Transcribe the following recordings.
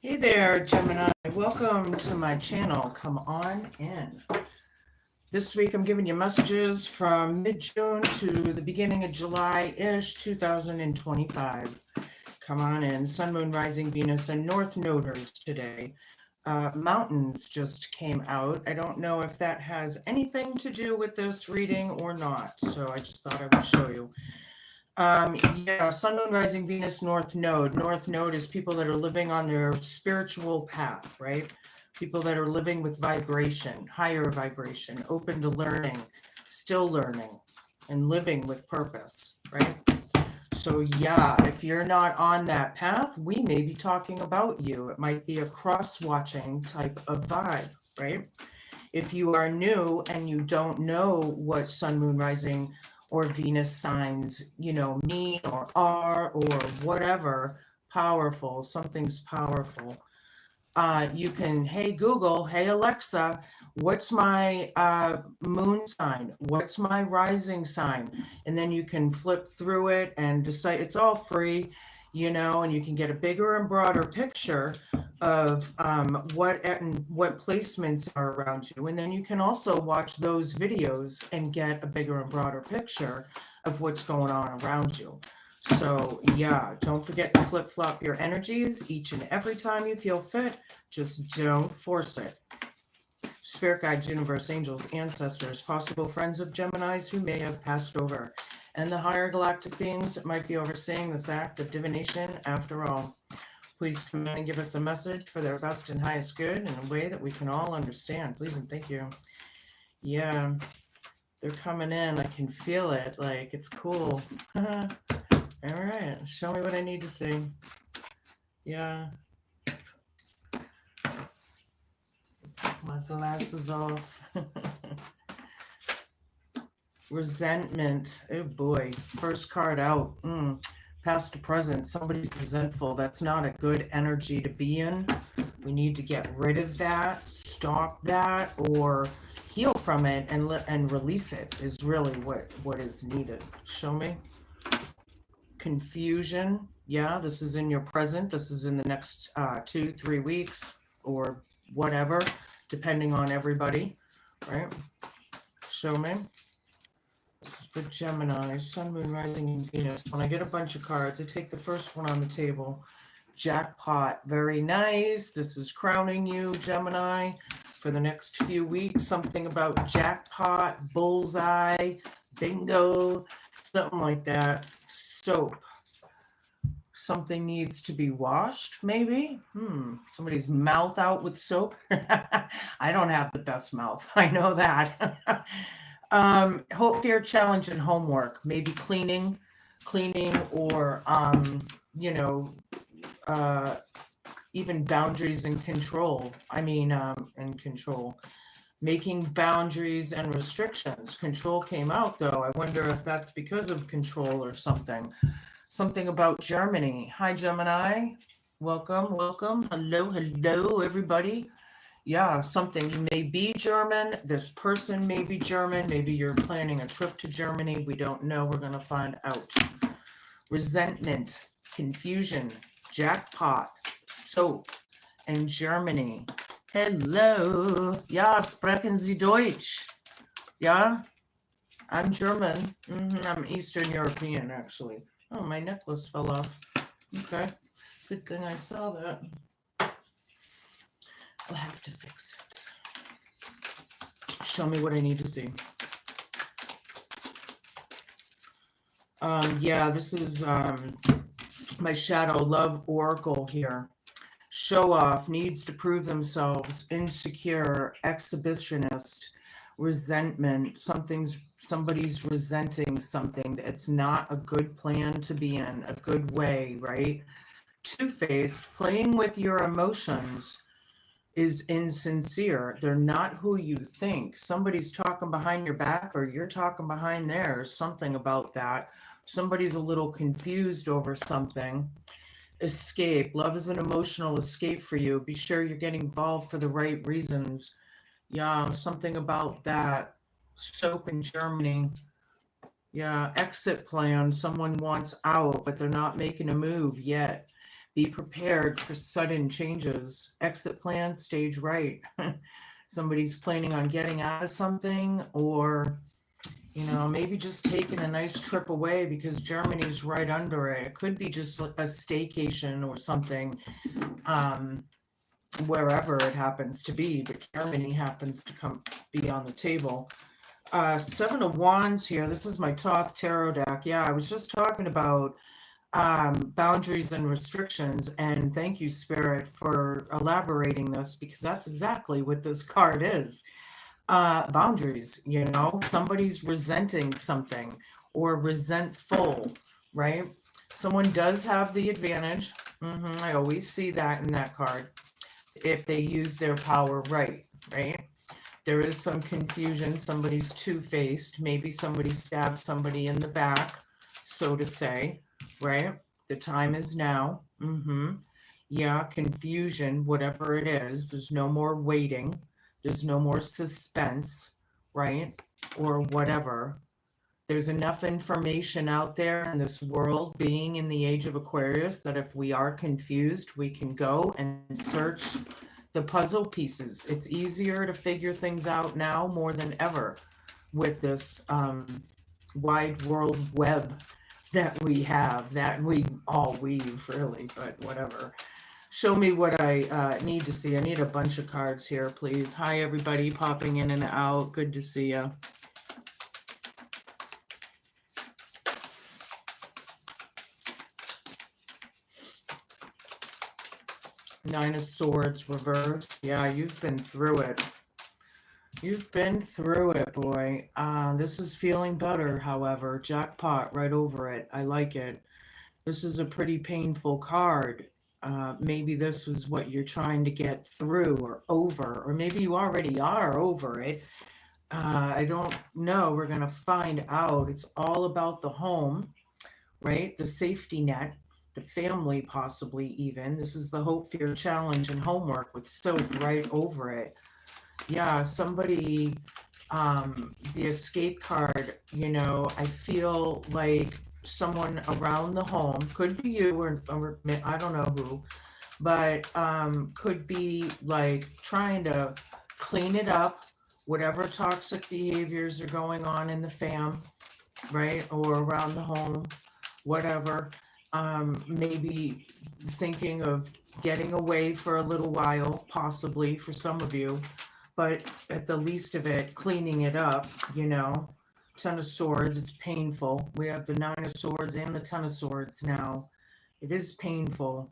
Hey there, Gemini. Welcome to my channel. Come on in. This week I'm giving you messages from mid-June to the beginning of July-ish, 2025. Come on in. Sun, Moon, Rising, Venus, and North Noders today. Mountains just came out. I don't know if that has anything to do with this reading or not, so I just thought I would show you. Yeah, Sun, Moon, Rising, Venus, North Node. North Node is people that are living on their spiritual path, right? People that are living with vibration, higher vibration, open to learning, still learning, and living with purpose, right? So, yeah, if you're not on that path, we may be talking about you. It might be a cross watching type of vibe, right? If you are new and you don't know what sun, moon, rising, or Venus signs, mean or are or whatever, powerful, something's powerful. You can, hey Google, hey Alexa, what's my moon sign? What's my rising sign? And then you can flip through it and decide. It's all free, and you can get a bigger and broader picture of what placements are around you. And then you can also watch those videos and get a bigger and broader picture of what's going on around you. So yeah, don't forget to flip-flop your energies each and every time you feel fit. Just don't force it. Spirit guides, universe, angels, ancestors, possible friends of Geminis who may have passed over, and the higher galactic beings that might be overseeing this act of divination after all. Please come in and give us a message for their best and highest good in a way that we can all understand. Please and thank you. Yeah, they're coming in. I can feel it. Like, it's cool. All right, show me what I need to see. Yeah. My glasses off. Resentment. Oh boy. First card out. Past to present. Somebody's resentful. That's not a good energy to be in. We need to get rid of that, stop that, or heal from it and release it is really what is needed. Show me. Confusion. Yeah, this is in your present. This is in the next 2-3 weeks or whatever, depending on everybody, right? Show me. This is for Gemini, Sun, Moon, Rising, and Venus. When I get a bunch of cards, I take the first one on the table. Jackpot. Very nice. This is crowning you, Gemini, for the next few weeks. Something about jackpot, bullseye, bingo, something like that. Soap. Something needs to be washed, maybe? Somebody's mouth out with soap. I don't have the best mouth. I know that. Hope, fear, challenge, and homework. Maybe cleaning, or, even boundaries and control. And control. Making boundaries and restrictions. Control came out, though. I wonder if that's because of control or something. Something about Germany. Hi, Gemini. Welcome, welcome. Hello, hello, everybody. Yeah, something. You may be German. This person may be German. Maybe you're planning a trip to Germany. We don't know. We're going to find out. Resentment, confusion, jackpot, soap, and Germany. Hello. Ja, sprechen Sie Deutsch? Yeah, I'm German. I'm Eastern European, actually. Oh, my necklace fell off. Okay. Good thing I saw that. I'll have to fix it. Show me what I need to see. Yeah, this is my shadow love oracle here. Show off, needs to prove themselves, insecure, exhibitionist, resentment, somebody's resenting something. It's not a good plan to be in, a good way, right? Two-faced, playing with your emotions is insincere. They're not who you think. Somebody's talking behind your back or you're talking behind theirs, something about that. Somebody's a little confused over something. Escape. Love is an emotional escape for you. Be sure you're getting involved for the right reasons. Yeah, something about that. Soap in Germany. Yeah, exit plan. Someone wants out, but they're not making a move yet Be prepared for sudden changes. Exit plan, stage right. Somebody's planning on getting out of something, or maybe just taking a nice trip away because Germany's right under it. It could be just a staycation or something, wherever it happens to be, but Germany happens to be on the table. Seven of Wands here. This is my Thoth Tarot deck. Yeah, I was just talking about boundaries and restrictions, and thank you, Spirit, for elaborating this, because that's exactly what this card is. Boundaries, somebody's resenting something or resentful, right? Someone does have the advantage. I always see that in that card, if they use their power right? There is some confusion. Somebody's two-faced. Maybe somebody stabbed somebody in the back, so to say, right? The time is now. Yeah, confusion, whatever it is. There's no more waiting. There's no more suspense, right? Or whatever. There's enough information out there in this world, being in the age of Aquarius, that if we are confused, we can go and search the puzzle pieces. It's easier to figure things out now more than ever with this wide world web that we have, that we all weave, really, but whatever. Show me what I need to see. I need a bunch of cards here, please. Hi, everybody popping in and out. Good to see you. Nine of Swords reversed. Yeah, you've been through it. You've been through it, boy. This is feeling better, however. Jackpot right over it. I like it. This is a pretty painful card. Maybe this was what you're trying to get through or over, or maybe you already are over it. I don't know. We're going to find out. It's all about the home, right? The safety net, the family, possibly even. This is the Hope, Fear, Challenge, and Homework with Soap right over it. Yeah, somebody, the escape card, I feel like someone around the home, could be you or I don't know who, but could be like trying to clean it up, whatever toxic behaviors are going on in the fam, right? Or around the home, whatever. Maybe thinking of getting away for a little while, possibly for some of you, but at the least of it, cleaning it up, Ten of Swords, it's painful. We have the Nine of Swords and the Ten of Swords now. It is painful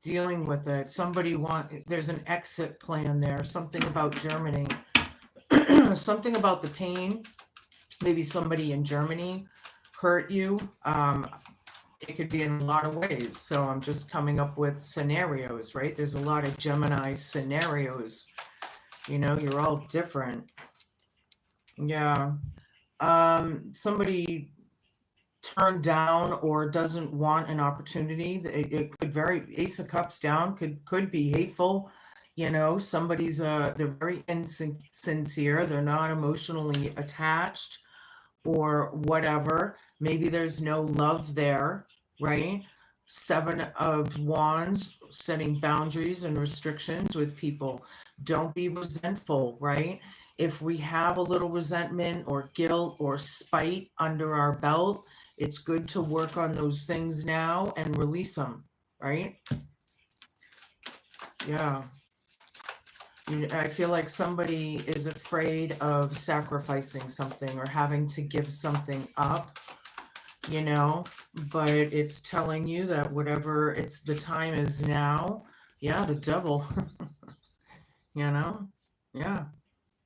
dealing with it. There's an exit plan there, something about Germany, something about the pain. Maybe somebody in Germany hurt you. It could be in a lot of ways. So I'm just coming up with scenarios, right? There's a lot of Gemini scenarios. You're all different. Yeah. Somebody turned down or doesn't want an opportunity. It could Ace of Cups down could be hateful. Somebody's they're very insincere. They're not emotionally attached or whatever. Maybe there's no love there, right? Seven of Wands, setting boundaries and restrictions with people. Don't be resentful, right? If we have a little resentment or guilt or spite under our belt, it's good to work on those things now and release them, right? Yeah. I feel like somebody is afraid of sacrificing something or having to give something up, but it's telling you that whatever the time is now. Yeah, the devil, yeah,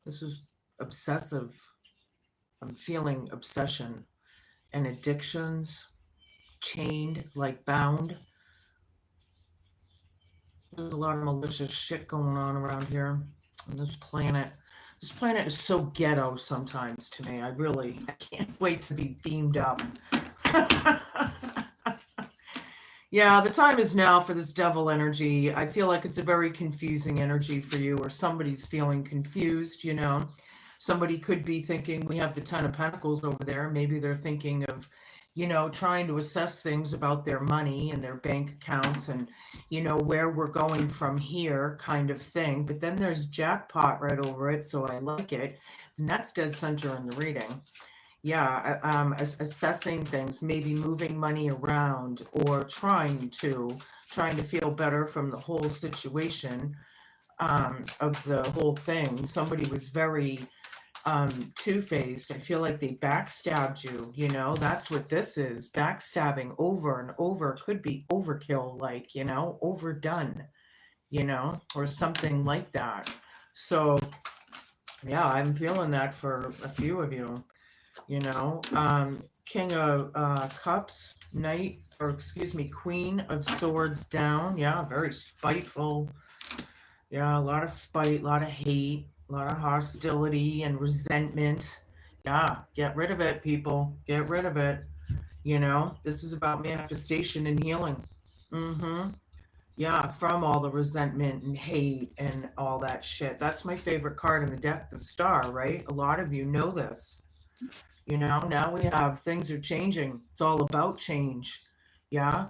this is obsessive. I'm feeling obsession and addictions, chained, like bound. There's a lot of malicious shit going on around here on this planet. This planet is so ghetto sometimes to me. I can't wait to be beamed up. Yeah, the time is now for this devil energy. I feel like it's a very confusing energy for you, or somebody's feeling confused, Somebody could be thinking, we have the Ten of Pentacles over there. Maybe they're thinking of trying to assess things about their money and their bank accounts and, where we're going from here kind of thing. But then there's jackpot right over it, so I like it. And that's dead center in the reading. Yeah, assessing things, maybe moving money around or trying to feel better from the whole situation, of the whole thing. Somebody was very two-faced. I feel like they backstabbed you, that's what this is. Backstabbing over and over could be overkill, like, overdone, or something like that. So yeah, I'm feeling that for a few of you, King of Cups, Knight, or excuse me, Queen of Swords down. Yeah, very spiteful. Yeah, a lot of spite, a lot of hate, a lot of hostility and resentment. Yeah, get rid of it, people. Get rid of it. This is about manifestation and healing. Mm-hmm. Yeah, from all the resentment and hate and all that shit. That's my favorite card in the deck, the Star, right? A lot of you know this. Now we have things are changing. It's all about change. Yeah.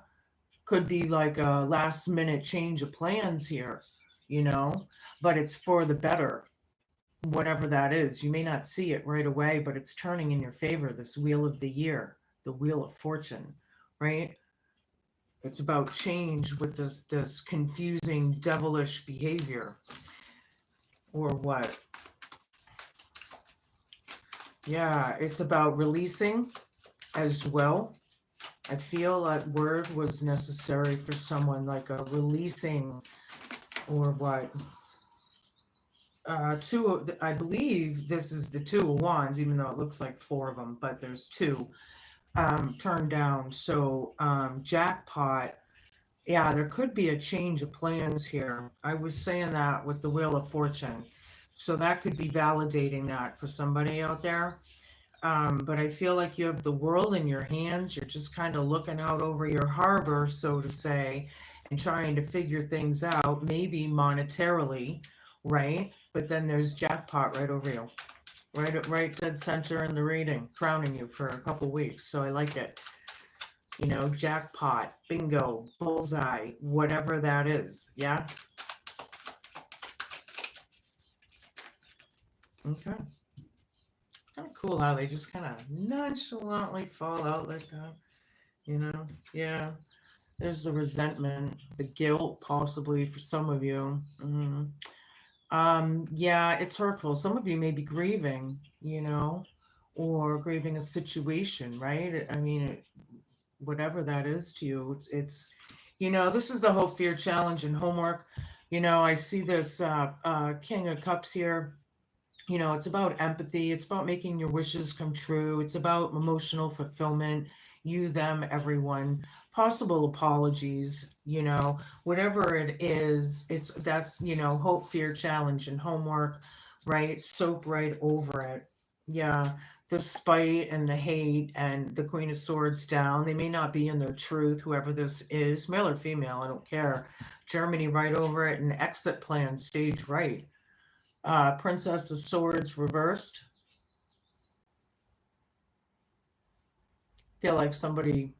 Could be like a last minute change of plans here, you know, but it's for the better, whatever that is. You may not see it right away, but it's turning in your favor. This wheel of the year, the wheel of fortune, right? It's about change with this confusing devilish behavior or what? Yeah, it's about releasing as well. I feel that word was necessary for someone, like a releasing or what. I believe this is the two of wands, even though it looks like four of them, but there's two turned down. So jackpot. Yeah, there could be a change of plans here. I was saying that with the Wheel of Fortune. So that could be validating that for somebody out there. But I feel like you have the world in your hands. You're just kind of looking out over your harbor, so to say, and trying to figure things out, maybe monetarily, right? But then there's jackpot right over you, right dead center in the reading, crowning you for a couple weeks. So I like it. Jackpot, bingo, bullseye, whatever that is. Yeah. Okay. Kind of cool how they just kind of nonchalantly fall out like that. Yeah. There's the resentment, the guilt, possibly for some of you. Yeah, it's hurtful. Some of you may be grieving, or grieving a situation, right? I mean, whatever that is to you, this is the whole fear challenge and homework. I see this King of Cups here. It's about empathy. It's about making your wishes come true. It's about emotional fulfillment. You, them, everyone. Possible apologies. Whatever it is. That's hope, fear, challenge, and homework. Right, soap right over it. Yeah, the spite and the hate and the Queen of Swords down. They may not be in their truth. Whoever this is, male or female, I don't care. Germany right over it, and exit plan stage right. Princess of Swords reversed. Feel like somebody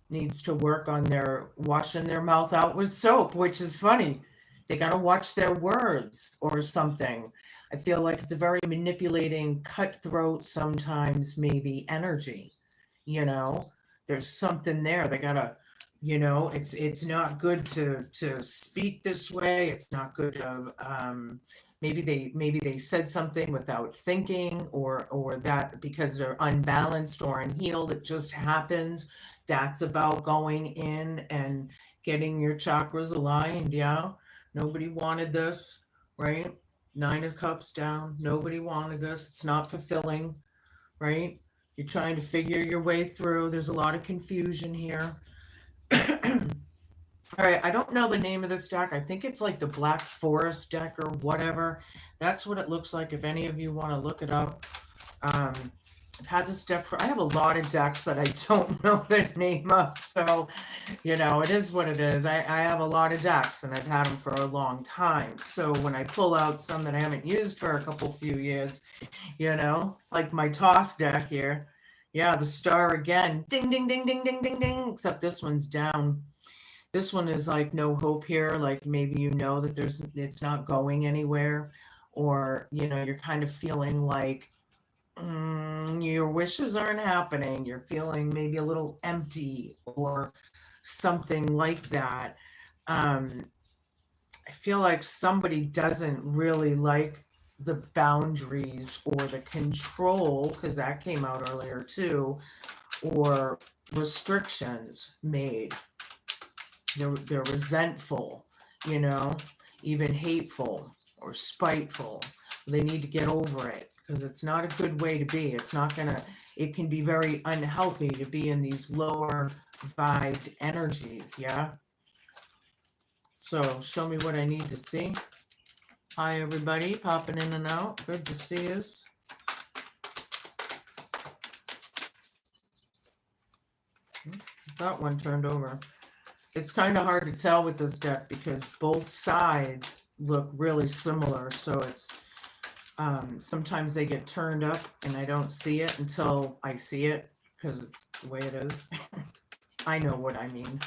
needs to work on their washing their mouth out with soap, which is funny. They got to watch their words or something. I feel like it's a very manipulating, cutthroat, sometimes maybe energy. There's something there. They gotta, it's not good to speak this way. It's not good to maybe they said something without thinking or that because they're unbalanced or unhealed. It just happens. That's about going in and getting your chakras aligned. Yeah. Nobody wanted this, right? Nine of Cups down. Nobody wanted this. It's not fulfilling, right? You're trying to figure your way through. There's a lot of confusion here. All right, I don't know the name of this deck. I think it's like the Black Forest deck or whatever. That's what it looks like if any of you want to look it up. I've had this deck I have a lot of decks that I don't know the name of. So, it is what it is. I have a lot of decks and I've had them for a long time. So when I pull out some that I haven't used for a few years, like my Toth deck here, Yeah, the star again. Ding, ding, ding, ding, ding, ding, ding. Except this one's down. This one is like no hope here. Like maybe you know that it's not going anywhere, or you're kind of feeling like your wishes aren't happening. You're feeling maybe a little empty or something like that. Um, I feel like somebody doesn't really like the boundaries or the control, because that came out earlier too, or restrictions made. They're resentful, you know, even hateful or spiteful. They need to get over it because it's not a good way to be. It can be very unhealthy to be in these lower vibed energies, yeah? So show me what I need to see. Hi, everybody, popping in and out. Good to see us. That one turned over. It's kind of hard to tell with this deck because both sides look really similar. So it's sometimes they get turned up and I don't see it until I see it because it's the way it is. I know what I mean.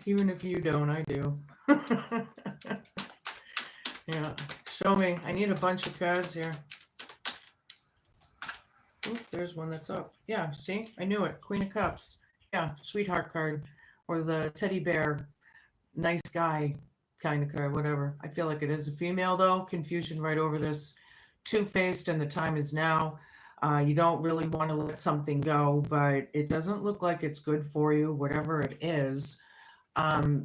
Even if you don't, I do. Yeah, show me. I need a bunch of cards here. Oop, there's one that's up. Yeah, see? I knew it. Queen of Cups. Yeah, sweetheart card. Or the teddy bear, nice guy kind of card, whatever. I feel like it is a female, though. Confusion right over this. Two-faced, and the time is now. You don't really want to let something go, but it doesn't look like it's good for you, whatever it is.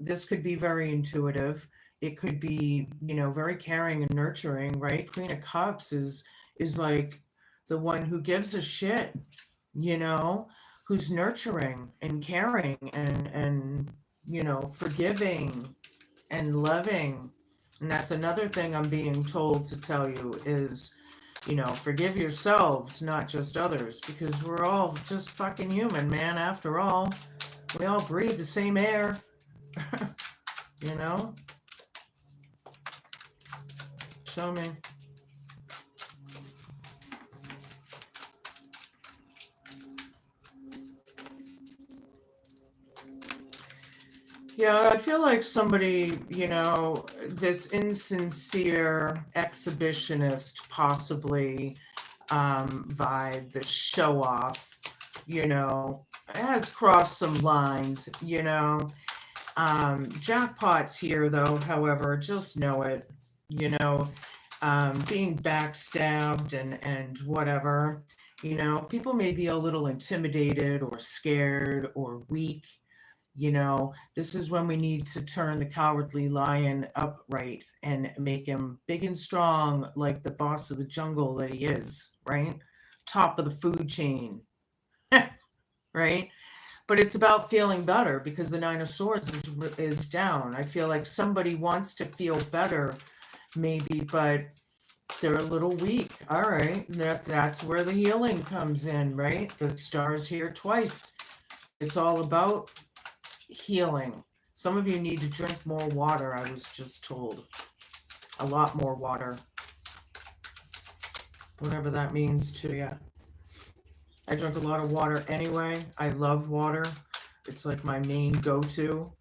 This could be very intuitive. It could be, very caring and nurturing, right? Queen of Cups is like the one who gives a shit, you know, who's nurturing and caring and forgiving and loving. And that's another thing I'm being told to tell you is, forgive yourselves, not just others, because we're all just fucking human, man, after all. We all breathe the same air. You know? Show me. Yeah, I feel like somebody, this insincere exhibitionist possibly vibe, the show off, has crossed some lines, Jackpot's here though, however, just know it, being backstabbed and whatever, people may be a little intimidated or scared or weak. This is when we need to turn the cowardly lion upright and make him big and strong like the boss of the jungle that he is, right? Top of the food chain, right? But it's about feeling better because the Nine of Swords is down. I feel like somebody wants to feel better, maybe, but they're a little weak. All right, that's where the healing comes in, right? The star's here twice. It's all about healing. Some of you need to drink more water, I was just told. A lot more water. Whatever that means to you. I drink a lot of water anyway. I love water. It's like my main go-to.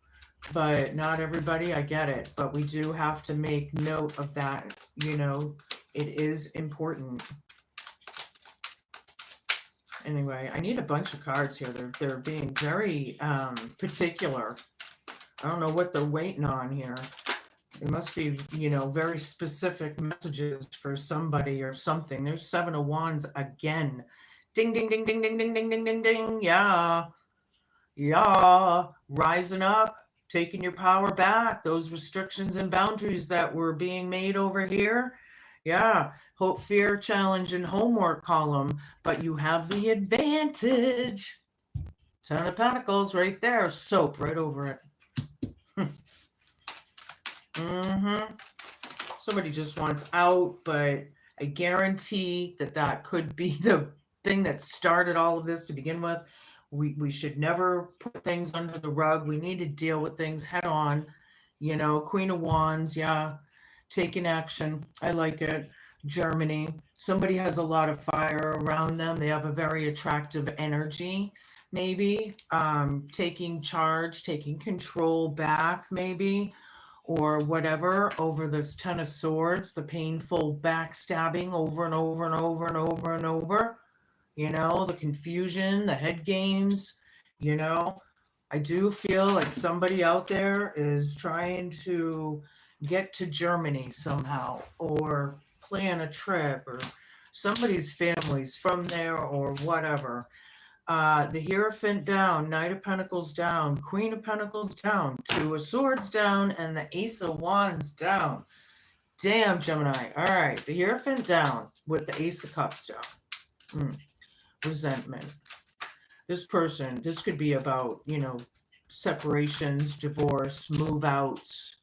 But not everybody, I get it. But we do have to make note of that. It is important. Anyway, I need a bunch of cards here. They're being very particular. I don't know what they're waiting on here. It must be, very specific messages for somebody or something. There's Seven of Wands again. Ding, ding, ding, ding, ding, ding, ding, ding, ding, ding. Yeah. Yeah. Rising up, taking your power back. Those restrictions and boundaries that were being made over here. Yeah. Hope, fear, challenge, and homework column. But you have the advantage. Ten of Pentacles right there. Soap right over it. Somebody just wants out, but I guarantee that could be the thing that started all of this to begin with. We should never put things under the rug. We need to deal with things head on. Queen of Wands, yeah, taking action. I like it. Germany. Somebody has a lot of fire around them. They have a very attractive energy, maybe taking charge, taking control back, maybe, or whatever, over this Ten of Swords, the painful backstabbing over and over and over and over and over, the confusion, the head games, you know. I do feel like somebody out there is trying to get to Germany somehow, or plan a trip, or somebody's family's from there, or whatever. The Hierophant down, Knight of Pentacles down, Queen of Pentacles down, Two of Swords down, and the Ace of Wands down. Damn, Gemini. All right, the Hierophant down with the Ace of Cups down. Resentment. This person, this could be about, separations, divorce, move outs,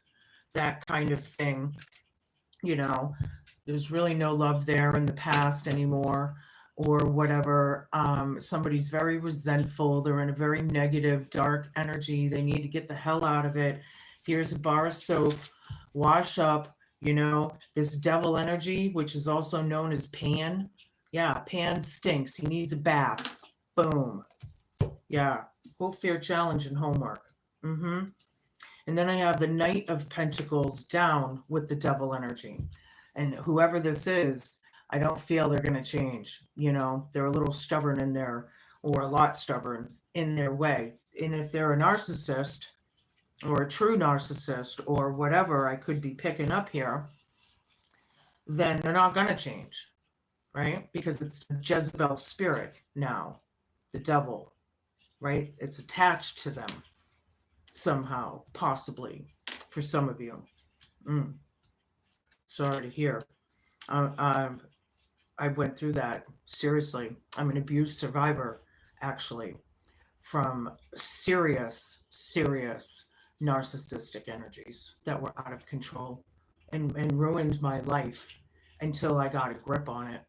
that kind of thing. There's really no love there in the past anymore, or whatever. Somebody's very resentful. They're in a very negative, dark energy. They need to get the hell out of it. Here's a bar of soap. Wash up, this devil energy, which is also known as Pan. Yeah, Pan stinks. He needs a bath. Boom. Yeah. Hope, fear, challenge, and homework. And then I have the Knight of Pentacles down with the devil energy. And whoever this is, I don't feel they're going to change. They're a little stubborn in their, or a lot stubborn in their way. And if they're a narcissist, or a true narcissist, or whatever I could be picking up here, then they're not going to change, right? Because it's the Jezebel spirit now, the devil, right? It's attached to them somehow, possibly, for some of you. Sorry to hear. I went through that. Seriously, I'm an abuse survivor, actually, from serious narcissistic energies that were out of control and ruined my life until I got a grip on it.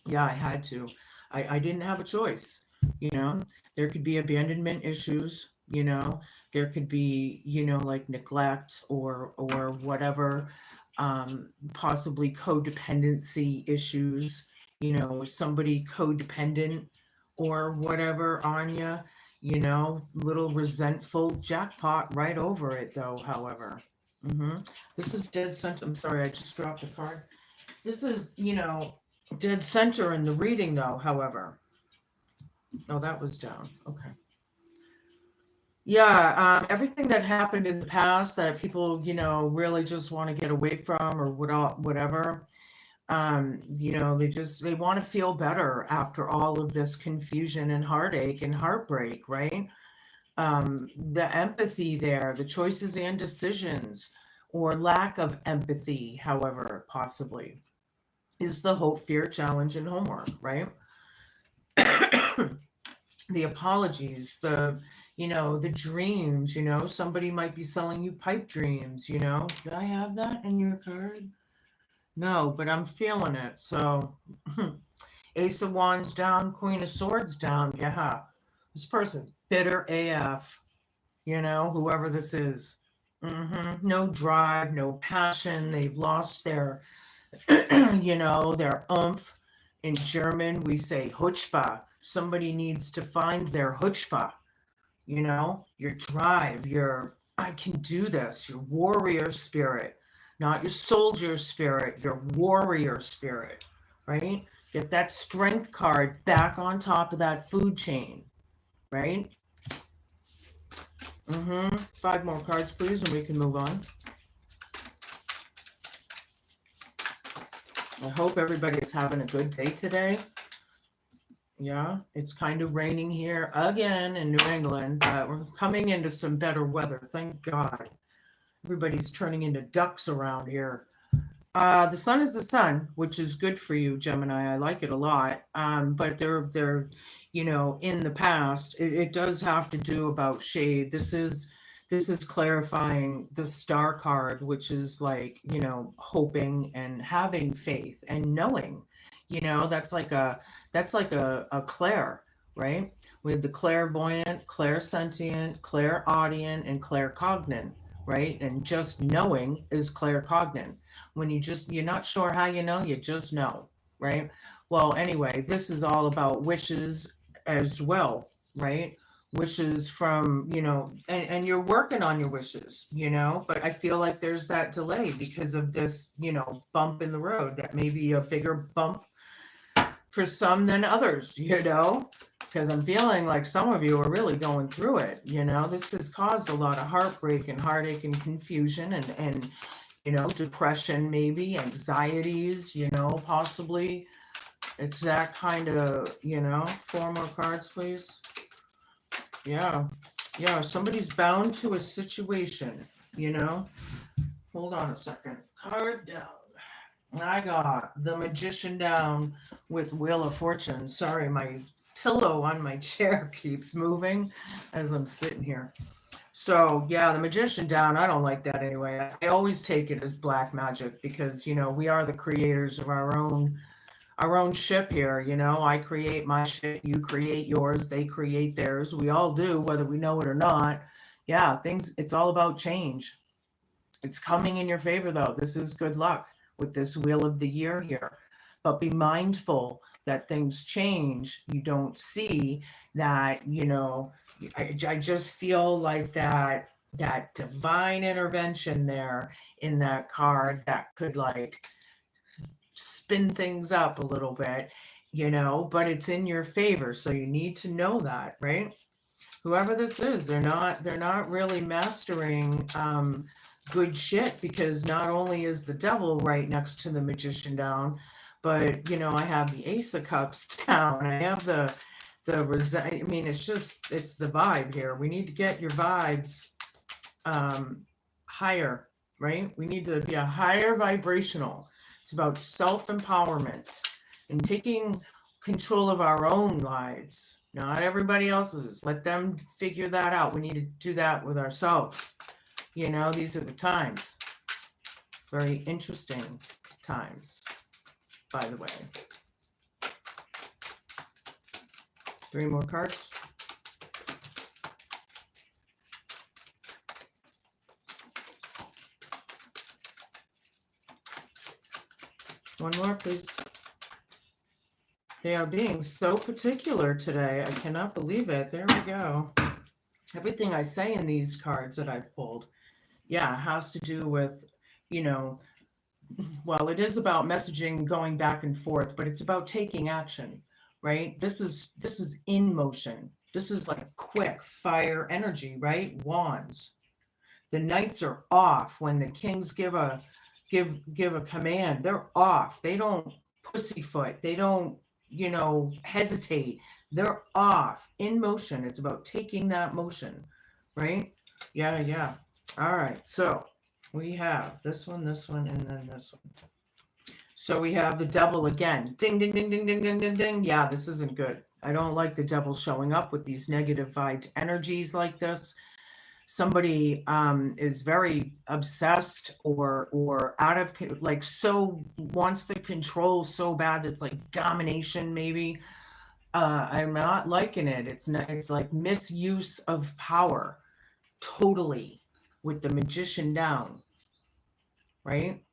Yeah, I had to. I didn't have a choice. There could be abandonment issues, there could be, like neglect, or whatever, possibly codependency issues, somebody codependent or whatever on you, little resentful, jackpot right over it though, however. This is dead center. I'm sorry, I just dropped a card. This is, dead center in the reading though, however. Oh, that was down. Okay. Yeah, everything that happened in the past that people, really just want to get away from, or whatever. They want to feel better after all of this confusion and heartache and heartbreak, right? The empathy there, the choices and decisions, or lack of empathy, however, possibly, is the hope, fear, challenge, and homework, right? The apologies, the dreams, somebody might be selling you pipe dreams, did I have that in your card? No, but I'm feeling it. So Ace of Wands down, Queen of Swords down. Yeah, this person's bitter AF, whoever this is. No drive, no passion. They've lost their their oomph. In German we say Chutzpah. Somebody needs to find their Chutzpah, your drive, your I can do this, your warrior spirit, not your soldier spirit, your warrior spirit, right? Get that strength card back on top of that food chain, right? 5 more cards, please, and we can move on. I hope everybody's having a good day today. Yeah, it's kind of raining here again in New England, but we're coming into some better weather. Thank God. Everybody's turning into ducks around here. The sun is the sun, which is good for you, Gemini. I like it a lot. But they're in the past, it does have to do about shade. This is clarifying the star card, which is like, hoping and having faith and knowing, that's like a clair, right? We have the clairvoyant, clairsentient, clairaudient, and claircognant, right? And just knowing is claircognizant. When you're not sure how you know, you just know, right? Well, anyway, this is all about wishes as well, right? Wishes from, and you're working on your wishes, but I feel like there's that delay because of this, bump in the road that may be a bigger bump for some than others, because I'm feeling like some of you are really going through it. This has caused a lot of heartbreak and heartache and confusion and depression, maybe anxieties, possibly. It's that kind of, 4 more cards, please. Yeah. Yeah. Somebody's bound to a situation, Hold on a second. Card down. I got the Magician down with Wheel of Fortune. Sorry, my pillow on my chair keeps moving as I'm sitting here. So yeah, the Magician down, I don't like that anyway. I always take it as black magic because, we are the creators of our own ship here, I create my shit, you create yours, they create theirs. We all do, whether we know it or not. Yeah, it's all about change. It's coming in your favor, though. This is good luck with this Wheel of the Year here. But be mindful that things change. You don't see that, I just feel like that divine intervention there in that card that could like spin things up a little bit, but it's in your favor. So you need to know that, right? Whoever this is, they're not really mastering good shit, because not only is the devil right next to the Magician down, but I have the Ace of Cups down. I have the I mean, it's the vibe here. We need to get your vibes higher, right? We need to be a higher vibrational. It's about self-empowerment and taking control of our own lives, not everybody else's. Let them figure that out. We need to do that with ourselves. These are the times. Very interesting times, by the way. 3 more cards. One more, please. They are being so particular today. I cannot believe it. There we go. Everything I say in these cards that I've pulled, has to do with, well, it is about messaging going back and forth, but it's about taking action, right? This is in motion. This is like quick fire energy, right? Wands. The knights are off when the kings give a command. They're off. They don't pussyfoot. They don't, hesitate. They're off, in motion. It's about taking that motion, right? Yeah. All right. So we have this one, and then this one. So we have the devil again. Ding, ding, ding, ding, ding, ding, ding, ding. Yeah, this isn't good. I don't like the devil showing up with these negative vibed energies like this. Somebody is very obsessed or out of so wants the control so bad. It's like domination, maybe. I'm not liking it. It's like misuse of power, totally, with the Magician down, right?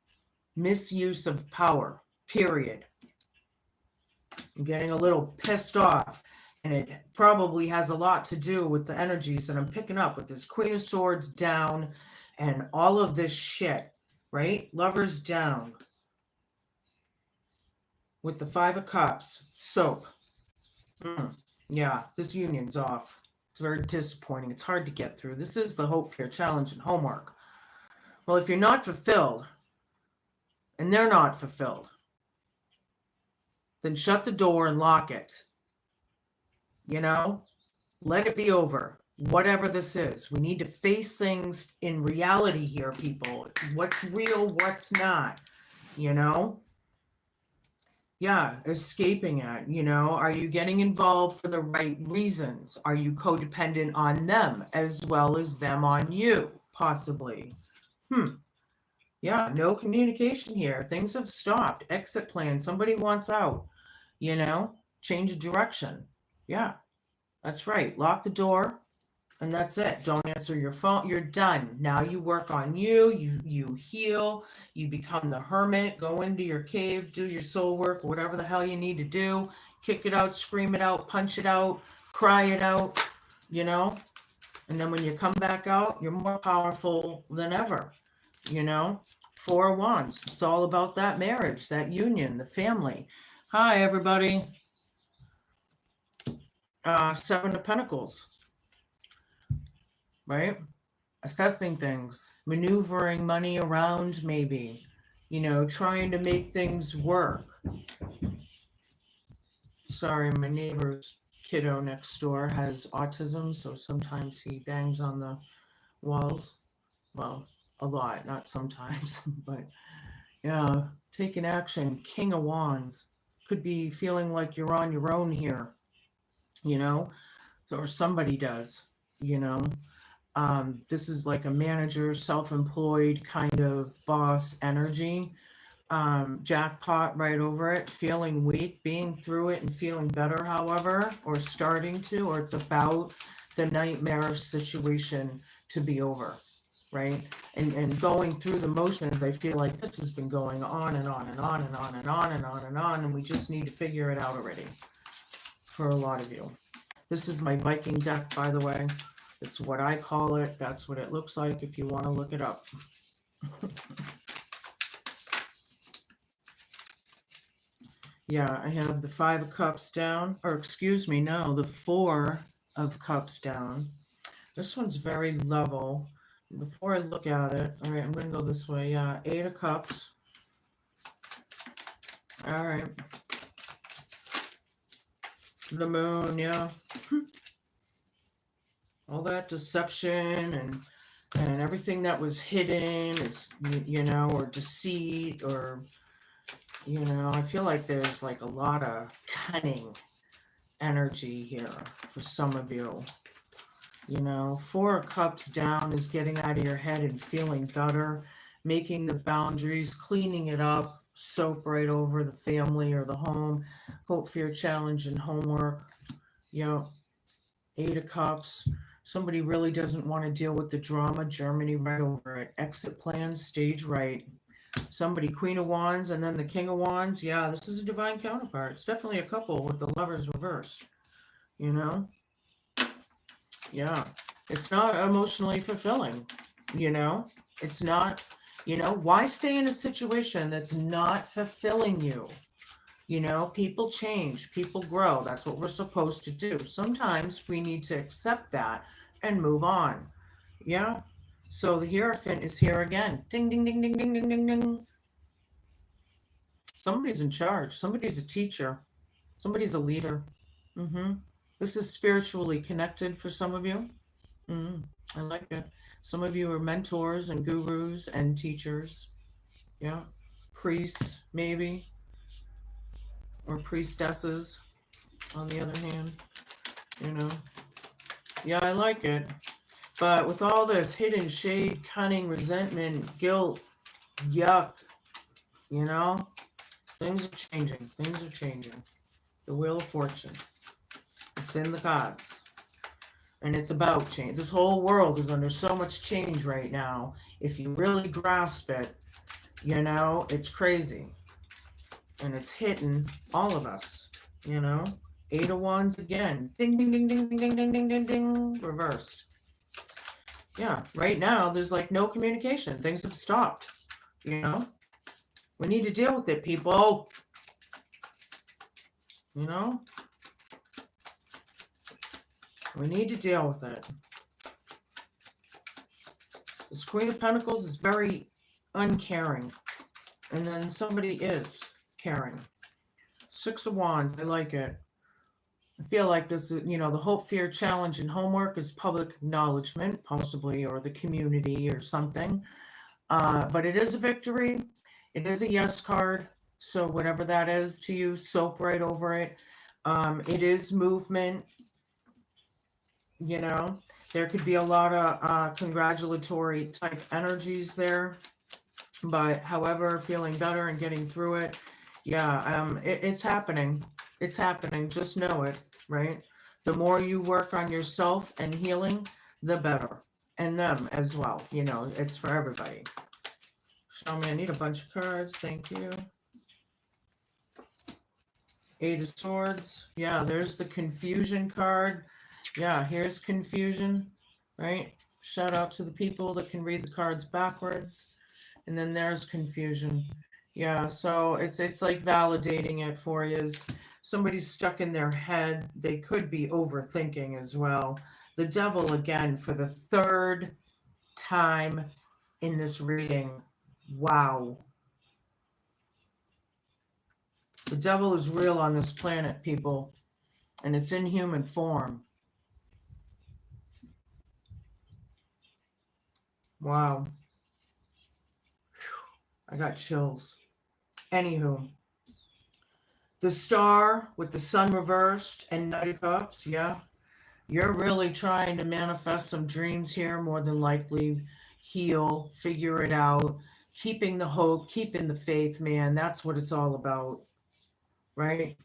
Misuse of power, period. I'm getting a little pissed off, and it probably has a lot to do with the energies that I'm picking up with this Queen of Swords down and all of this shit, right? Lovers down with the 5 of Cups, soap. Yeah, this union's off. It's very disappointing. It's hard to get through. This is the Hope, Fear, Challenge, and Homework. Well, if you're not fulfilled, and they're not fulfilled, then shut the door and lock it. Let it be over. Whatever this is, we need to face things in reality here, people. What's real, what's not, Yeah, escaping it, are you getting involved for the right reasons? Are you codependent on them as well as them on you, possibly? Yeah, no communication here. Things have stopped. Exit plan. Somebody wants out, change of direction. Yeah, that's right. Lock the door And that's it. Don't answer your phone. You're done. Now you work on you. You heal. You become the hermit. Go into your cave. Do your soul work. Whatever the hell you need to do. Kick it out. Scream it out. Punch it out. Cry it out. You know. And then when you come back out, you're more powerful than ever. You know. Four of Wands. It's all about that marriage, that union, the family. Hi, everybody. Seven of Pentacles. Right? Assessing things, maneuvering money around, maybe, you know, trying to make things work. Sorry, my neighbor's kiddo next door has autism, so sometimes he bangs on the walls. Well, a lot, not sometimes, but yeah, taking action. King of Wands. Could be feeling like you're on your own here, you know, or somebody does, you know. This is like a manager, self-employed kind of boss energy. Jackpot right over it, feeling weak, being through it and feeling better, however, or starting to, or it's about the nightmare situation to be over, right? And going through the motions, I feel like this has been going on and on and on and on and on and on and on, and we just need to figure it out already for a lot of you. This is my Viking deck, by the way. It's what I call it. That's what it looks like if you want to look it up. Yeah, I have the Five of Cups down, or excuse me, no, the Four of Cups down. This one's very level. Before I look at it, all right, I'm going to go this way. Yeah, Eight of Cups. All right. The Moon, yeah. All that deception and everything that was hidden is, you know, or deceit, or, you know, I feel like there's like a lot of cunning energy here for some of you. You know, Four of Cups down is getting out of your head and feeling better, making the boundaries, cleaning it up, soap right over the family or the home, hope, fear, challenge, and homework. You know, Eight of Cups. Somebody really doesn't want to deal with the drama. Germany right over it. Exit plans, stage right. Somebody, Queen of Wands, and then the King of Wands. Yeah, this is a divine counterpart. It's definitely a couple with the Lovers reversed. You know? Yeah. It's not emotionally fulfilling. You know? It's not, you know, why stay in a situation that's not fulfilling you? You know, people change, people grow. That's what we're supposed to do. Sometimes we need to accept that and move on. Yeah. So the Hierophant is here again. Ding, ding, ding, ding, ding, ding, ding, ding. Somebody's in charge. Somebody's a teacher. Somebody's a leader. This is spiritually connected for some of you. I like it. Some of you are mentors and gurus and teachers. Yeah. Priests, maybe, or priestesses, on the other hand, you know. Yeah, I like it. But with all this hidden shade, cunning, resentment, guilt, yuck, you know, things are changing. Things are changing. The Wheel of Fortune. It's in the cards. And it's about change. This whole world is under so much change right now. If you really grasp it, you know, it's crazy. And it's hitting all of us, you know. Eight of Wands again. Ding, ding, ding, ding, ding, ding, ding, ding, ding, ding. Reversed. Yeah, right now there's like no communication. Things have stopped, you know. We need to deal with it, people. You know? We need to deal with it. This Queen of Pentacles is very uncaring. And then somebody is caring. Six of Wands, I like it. I feel like this is, you know, the hope, fear, challenge, and homework is public acknowledgement, possibly, or the community or something. But it is a victory. It is a yes card. So whatever that is to you, soap right over it. It is movement. You know, there could be a lot of congratulatory type energies there. But however, feeling better and getting through it. Yeah, it's happening. It's happening. Just know it, right? The more you work on yourself and healing, the better. And them as well. You know, it's for everybody. Show me, I need a bunch of cards. Thank you. Eight of Swords. Yeah, there's the confusion card. Yeah, here's confusion, right? Shout out to the people that can read the cards backwards. And then there's confusion. Yeah, so it's like validating it for you. Somebody's stuck in their head. They could be overthinking as well. The Devil again for the third time in this reading. Wow. The devil is real on this planet, people, and it's in human form. Wow. I got chills. Anywho, the Star with the Sun reversed and Knight of Cups, yeah. You're really trying to manifest some dreams here, more than likely. Heal, figure it out, keeping the hope, keeping the faith, man. That's what it's all about, right?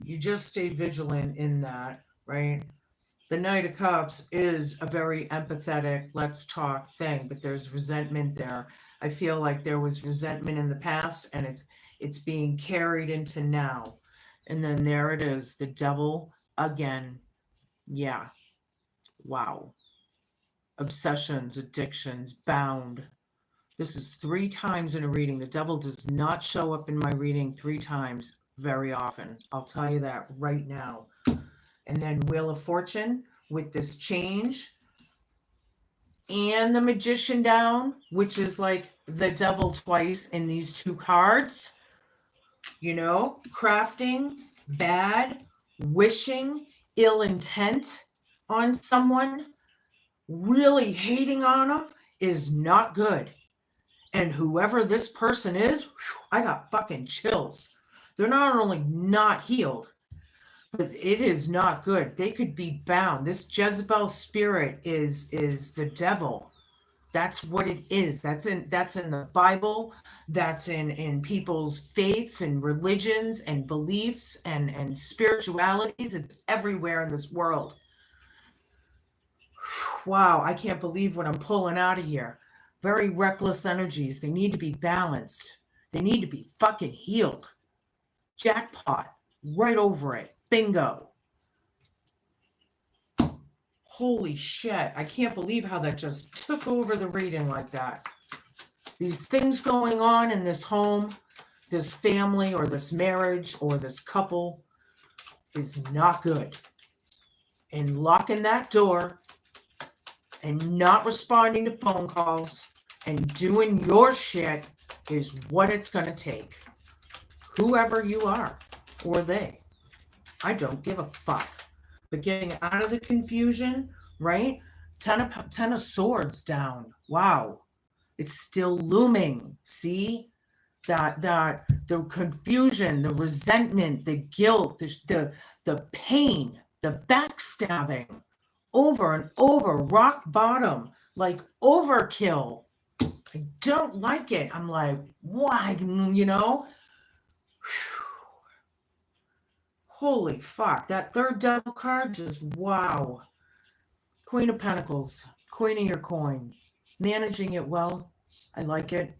You just stay vigilant in that, right? The Knight of Cups is a very empathetic, let's talk thing, but there's resentment there. I feel like there was resentment in the past and it's being carried into now. And then there it is, the Devil again. Yeah. Wow. Obsessions, addictions, bound. This is 3 times in a reading. The Devil does not show up in my reading 3 times very often. I'll tell you that right now. And then Wheel of Fortune with this change. And the Magician down, which is like the devil twice in these 2 cards. You know, crafting, bad, wishing, ill intent on someone, really hating on them is not good. And whoever this person is, I got fucking chills. They're not only not healed, but it is not good. They could be bound. This Jezebel spirit is the devil. That's what it is. That's in the Bible. That's in people's faiths and religions and beliefs and spiritualities. It's everywhere in this world. Wow, I can't believe what I'm pulling out of here. Very reckless energies. They need to be balanced. They need to be fucking healed. Jackpot. Right over it. Bingo. Holy shit. I can't believe how that just took over the reading like that. These things going on in this home, this family, or this marriage, or this couple is not good. And locking that door and not responding to phone calls and doing your shit is what it's going to take. Whoever you are, or they. I don't give a fuck. But getting out of the confusion, right? 10 of Swords down. Wow. It's still looming. See? That the confusion, the resentment, the guilt, the pain, the backstabbing, over and over, rock bottom, like overkill. I don't like it. I'm like, why? You know? Holy fuck. That third devil card just, wow. Queen of Pentacles, Queen of your coin. Managing it well. I like it.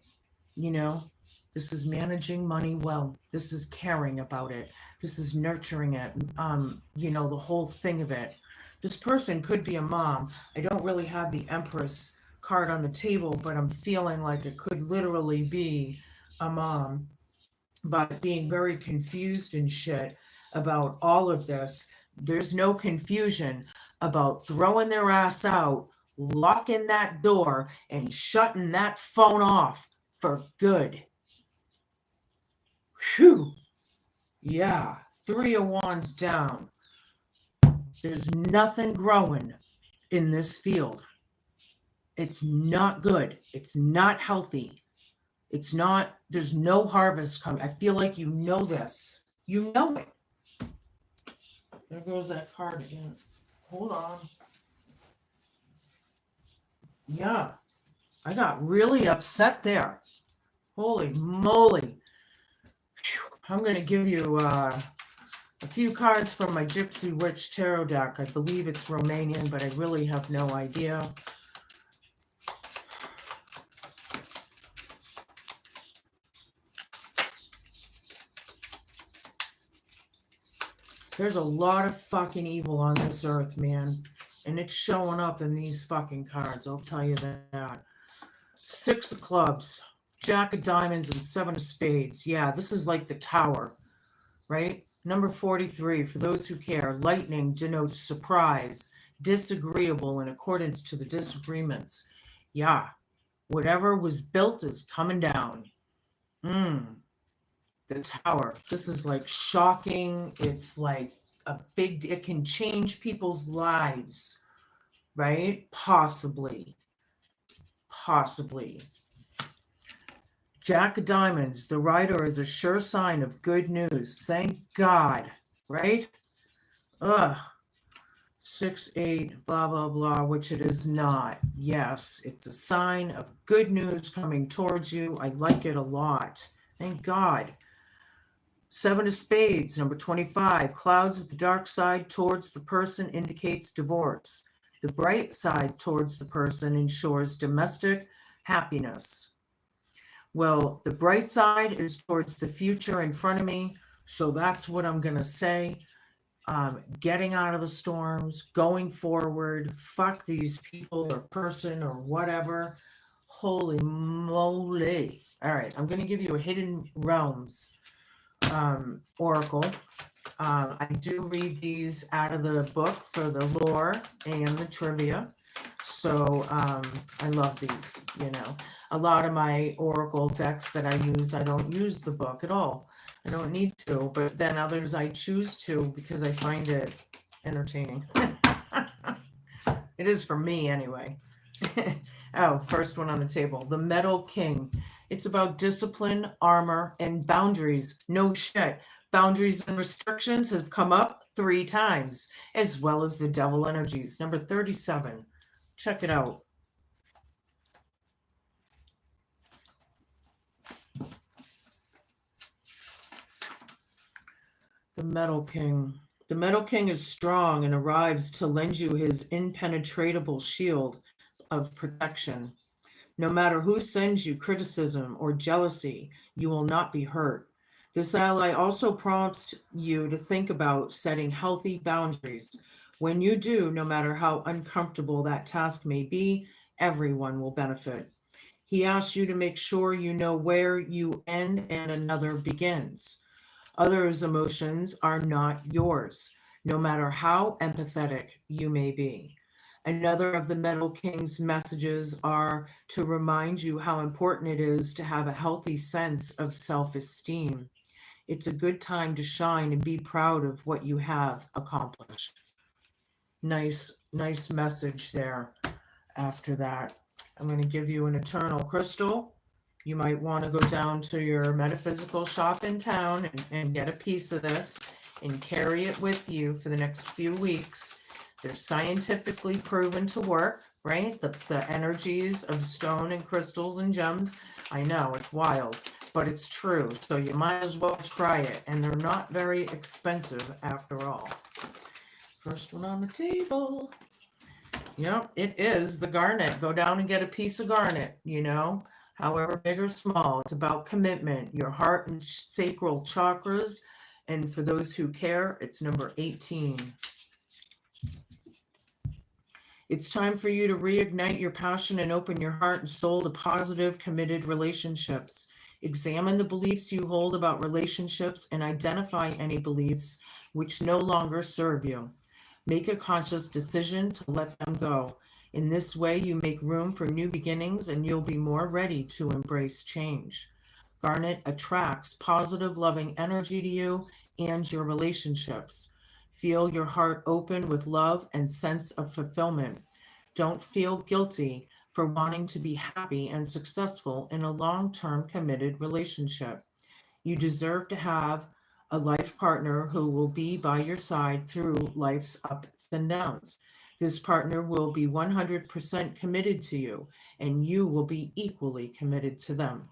You know, this is managing money well. This is caring about it. This is nurturing it. You know, the whole thing of it. This person could be a mom. I don't really have the Empress card on the table, but I'm feeling like it could literally be a mom. But being very confused and shit about all of this. There's no confusion about throwing their ass out, locking that door, and shutting that phone off for good. Whew. Yeah. 3 of Wands down. There's nothing growing in this field. It's not good. It's not healthy. It's not, there's no harvest coming. I feel like you know this. You know it. There goes that card again. Hold on. Yeah. I got really upset there. Holy moly. I'm going to give you a few cards from my Gypsy Witch Tarot deck. I believe it's Romanian, but I really have no idea. There's a lot of fucking evil on this earth, man. And it's showing up in these fucking cards, I'll tell you that. 6 of clubs, Jack of diamonds, and 7 of spades. Yeah, this is like the Tower, right? Number 43, for those who care, lightning denotes surprise, disagreeable in accordance to the disagreements. Yeah, whatever was built is coming down. The Tower. This is like shocking. It's like it can change people's lives, right? Possibly. Jack of diamonds, the rider is a sure sign of good news. Thank God, right? Ugh. 6, 8, blah, blah, blah, which it is not. Yes, it's a sign of good news coming towards you. I like it a lot. Thank God. 7 of spades, number 25. Clouds with the dark side towards the person indicates divorce. The bright side towards the person ensures domestic happiness. Well, the bright side is towards the future in front of me. So that's what I'm going to say. Getting out of the storms, going forward, fuck these people or person or whatever. Holy moly. All right, I'm going to give you a Hidden Realms oracle. I do read these out of the book for the lore and the trivia. So I love these, you know. A lot of my oracle decks that I use, I don't use the book at all. I don't need to, but then others I choose to because I find it entertaining. It is for me anyway. Oh, first one on the table, the Metal King. It's about discipline, armor, and boundaries. No shit. Boundaries and restrictions have come up 3 times, as well as the devil energies. Number 37. Check it out. The Metal King. The Metal King is strong and arrives to lend you his impenetrable shield of protection. No matter who sends you criticism or jealousy, you will not be hurt. This ally also prompts you to think about setting healthy boundaries. When you do, no matter how uncomfortable that task may be, everyone will benefit. He asks you to make sure you know where you end and another begins. Others' emotions are not yours, no matter how empathetic you may be. Another of the Metal King's messages are to remind you how important it is to have a healthy sense of self-esteem. It's a good time to shine and be proud of what you have accomplished. Nice message there after that. I'm going to give you an eternal crystal. You might want to go down to your metaphysical shop in town and get a piece of this and carry it with you for the next few weeks. They're scientifically proven to work, right? The energies of stone and crystals and gems. I know, it's wild, but it's true. So you might as well try it. And they're not very expensive after all. First one on the table. Yep, it is the garnet. Go down and get a piece of garnet, you know, however big or small. It's about commitment, your heart and sacral chakras. And for those who care, it's number 18. It's time for you to reignite your passion and open your heart and soul to positive, committed relationships. Examine the beliefs you hold about relationships and identify any beliefs which no longer serve you. Make a conscious decision to let them go. In this way, you make room for new beginnings and you'll be more ready to embrace change. Garnet attracts positive, loving energy to you and your relationships. Feel your heart open with love and sense of fulfillment. Don't feel guilty for wanting to be happy and successful in a long-term committed relationship. You deserve to have a life partner who will be by your side through life's ups and downs. This partner will be 100% committed to you, and you will be equally committed to them.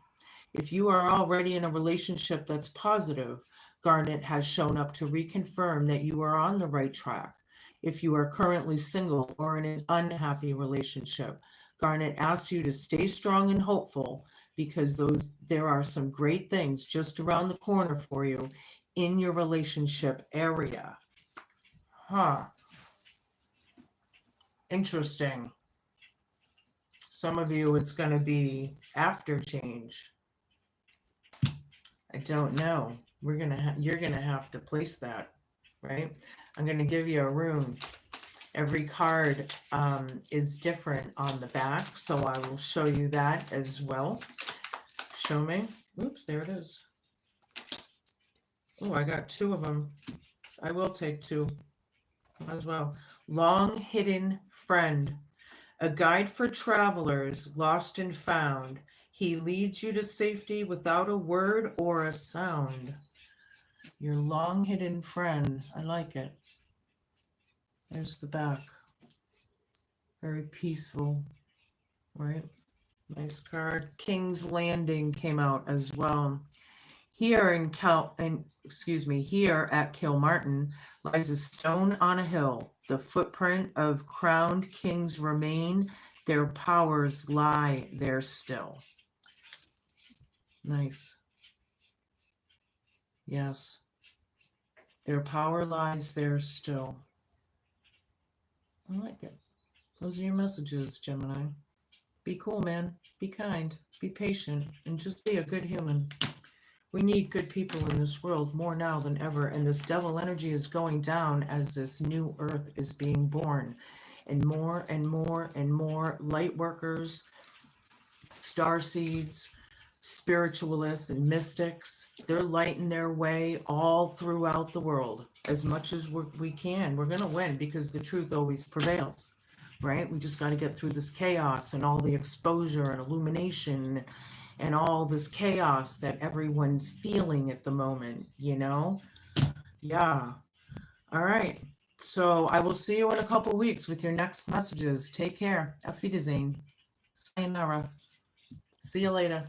If you are already in a relationship that's positive, Garnet has shown up to reconfirm that you are on the right track. If you are currently single or in an unhappy relationship, Garnet asks you to stay strong and hopeful because there are some great things just around the corner for you in your relationship area. Huh. Interesting. Some of you, it's going to be after change. I don't know. You're gonna have to place that, right? I'm gonna give you a rune. Every card is different on the back, so I will show you that as well. Show me. Oops, there it is. Oh, I got two of them. I will take two as well. Long hidden friend. A guide for travelers lost and found. He leads you to safety without a word or a sound. Your long hidden friend. I like it. There's the back. Very peaceful, right? Nice card. King's Landing came out as well. Here here at Kilmartin lies a stone on a hill. The footprint of crowned kings remain. Their powers lie there still. Nice. Yes. Their power lies there still. I like it. Those are your messages, Gemini. Be cool, man. Be kind. Be patient. And just be a good human. We need good people in this world more now than ever. And this devil energy is going down as this new earth is being born. And more and more and more light workers, star seeds, spiritualists, and mystics, they're lighting their way all throughout the world. As much as we can. We're going to win because the truth always prevails. Right? We just got to get through this chaos and all the exposure and illumination and all this chaos that everyone's feeling at the moment, you know? Yeah. All right. So I will see you in a couple weeks with your next messages. Take care. Auf Wiedersehen. Sayonara. See you later.